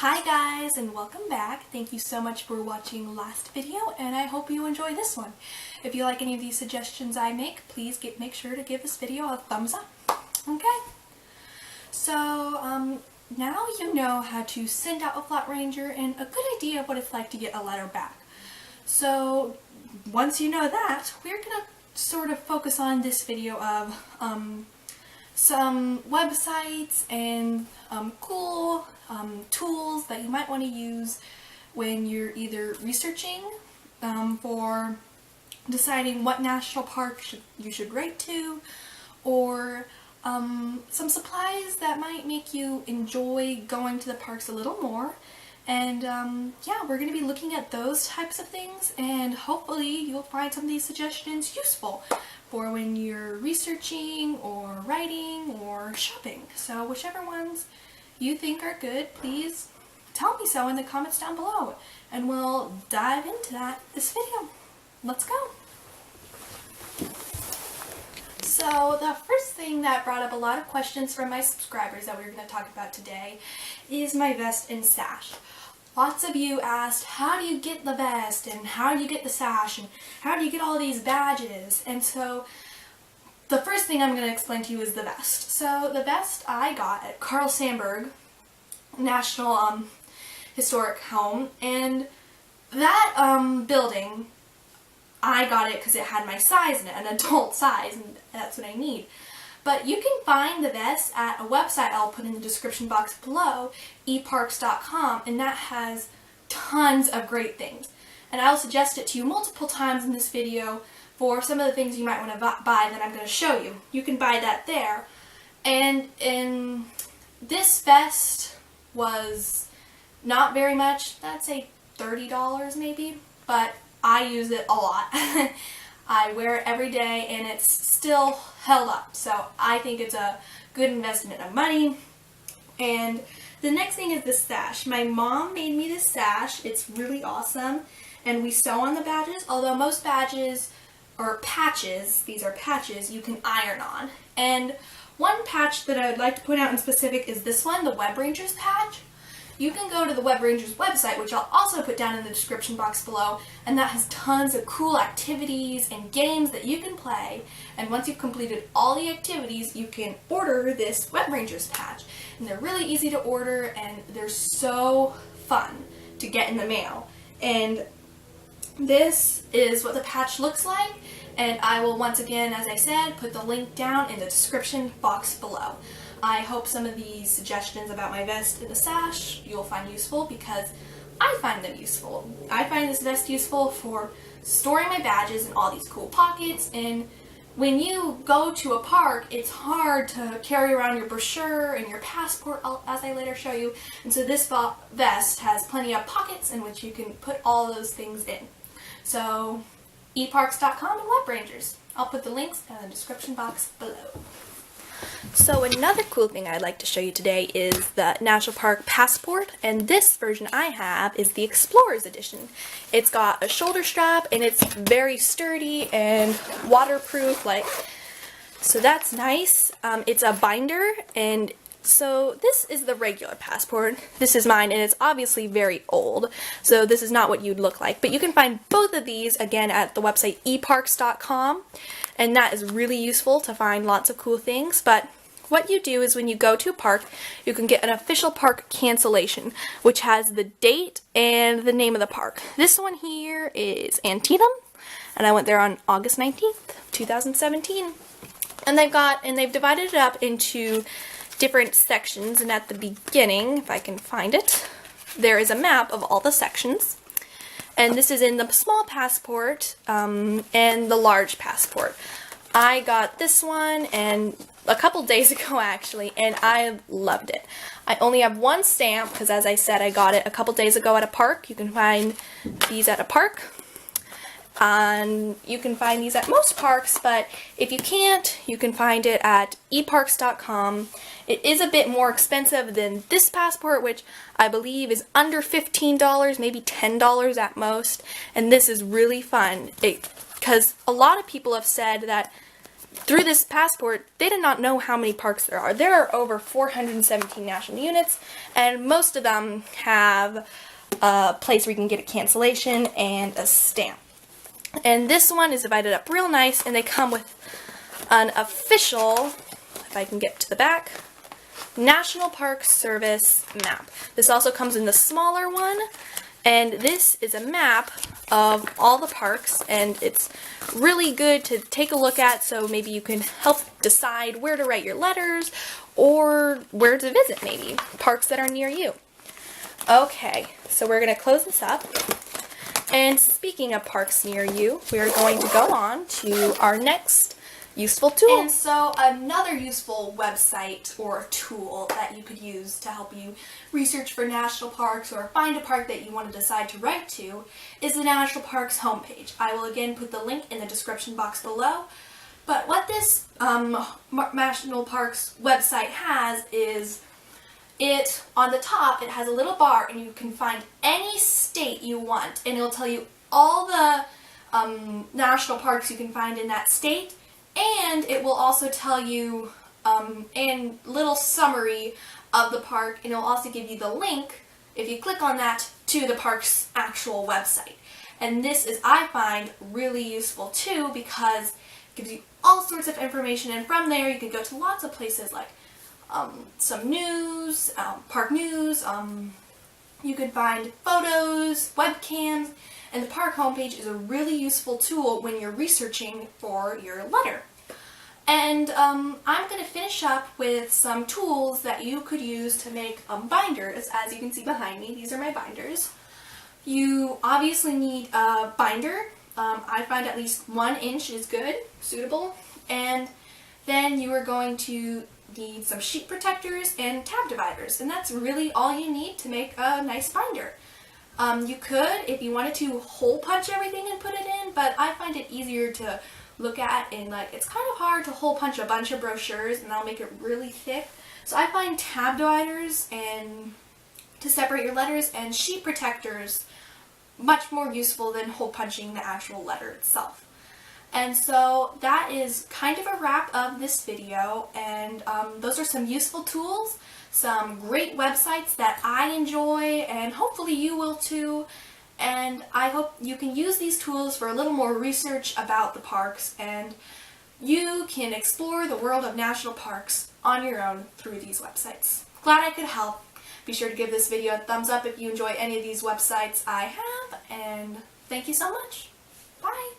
Hi guys, and welcome back. Thank you so much for watching last video, and I hope you enjoy this one. If you like any of these suggestions I make, please make sure to give this video a thumbs up. Okay? So, now you know how to send out a Flat Ranger and a good idea of what it's like to get a letter back. So, once you know that, we're gonna sort of focus on this video of some websites and cool tools that you might want to use when you're either researching for deciding what national park you should write to, or some supplies that might make you enjoy going to the parks a little more. And yeah, we're going to be looking at those types of things, and hopefully you'll find some of these suggestions useful for when you're researching or writing or shopping. So whichever ones you think are good, please tell me so in the comments down below, and we'll dive into this video. Let's go. So the first thing that brought up a lot of questions from my subscribers that we're going to talk about today is my vest and sash. Lots of you asked, how do you get the vest, and how do you get the sash, and how do you get all these badges? And so the first thing I'm going to explain to you is the vest. So the vest I got at Carl Sandburg National Historic Home, and that building, I got it because it had my size in it, an adult size, and that's what I need. But you can find the vest at a website I'll put in the description box below, eparks.com, and that has tons of great things. And I'll suggest it to you multiple times in this video for some of the things you might want to buy that I'm going to show you. You can buy that there. And this vest was not very much, I'd say $30 maybe, but I use it a lot. I wear it every day and it's still held up, so I think it's a good investment of money. And the next thing is the sash. My mom made me this sash. It's really awesome, and we sew on the badges, although most badges or patches, these are patches, you can iron on. And one patch that I would like to point out in specific is this one, the Web Rangers patch. You can go to the Web Rangers website, which I'll also put down in the description box below, and that has tons of cool activities and games that you can play. And once you've completed all the activities, you can order this Web Rangers patch. And they're really easy to order, and they're so fun to get in the mail. And this is what the patch looks like, and I will once again, as I said, put the link down in the description box below. I hope some of these suggestions about my vest and the sash you'll find useful, because I find them useful. I find this vest useful for storing my badges in all these cool pockets, and when you go to a park, it's hard to carry around your brochure and your passport, as I later show you, and so this vest has plenty of pockets in which you can put all those things in. So, eparks.com and Web Rangers. I'll put the links in the description box below. So another cool thing I'd like to show you today is the National Park Passport, and this version I have is the Explorers Edition. It's got a shoulder strap, and it's very sturdy and waterproof, so that's nice. It's a binder, and so this is the regular passport. This is mine, and it's obviously very old, so this is not what you'd look like. But you can find both of these, again, at the website eparks.com, and that is really useful to find lots of cool things. But what you do is when you go to a park, you can get an official park cancellation, which has the date and the name of the park. This one here is Antietam, and I went there on August 19th, 2017. And they've divided it up into different sections, and at the beginning, if I can find it, there is a map of all the sections, and this is in the small passport and the large passport. I got this one and a couple days ago actually, and I loved it. I only have one stamp because, as I said, I got it a couple days ago at a park. You can find these at a park. And you can find these at most parks, but if you can't, you can find it at eparks.com. It is a bit more expensive than this passport, which I believe is under $15, maybe $10 at most, and this is really fun because a lot of people have said that through this passport, they did not know how many parks there are. There are over 417 national units, and most of them have a place where you can get a cancellation and a stamp. And this one is divided up real nice, and they come with an official, if I can get to the back, National Park Service map. This also comes in the smaller one, and this is a map of all the parks, and it's really good to take a look at, so maybe you can help decide where to write your letters or where to visit, maybe parks that are near you. Okay, so we're going to close this up. And speaking of parks near you, we are going to go on to our next useful tool. And so another useful website or tool that you could use to help you research for national parks or find a park that you want to decide to write to is the National Parks homepage. I will again put the link in the description box below. But what this National Parks website has is on the top, it has a little bar, and you can find any state you want, and it'll tell you all the national parks you can find in that state, and it will also tell you a little summary of the park, and it'll also give you the link, if you click on that, to the park's actual website. And this is, I find, really useful too, because it gives you all sorts of information, and from there you can go to lots of places like some news, park news, you can find photos, webcams, and the park homepage is a really useful tool when you're researching for your letter. And I'm going to finish up with some tools that you could use to make binders. As you can see behind me, these are my binders. You obviously need a binder. I find at least 1 inch is good, suitable, and then you are going to need some sheet protectors and tab dividers, and that's really all you need to make a nice binder. You could, if you wanted to, hole punch everything and put it in, but I find it easier to look at, and it's kind of hard to hole punch a bunch of brochures, and that'll make it really thick. So I find tab dividers and to separate your letters, and sheet protectors much more useful than hole punching the actual letter itself. And so that is kind of a wrap of this video, and those are some useful tools, some great websites that I enjoy, and hopefully you will too. And I hope you can use these tools for a little more research about the parks, and you can explore the world of national parks on your own through these websites. Glad I could help. Be sure to give this video a thumbs up if you enjoy any of these websites I have, and thank you so much. Bye!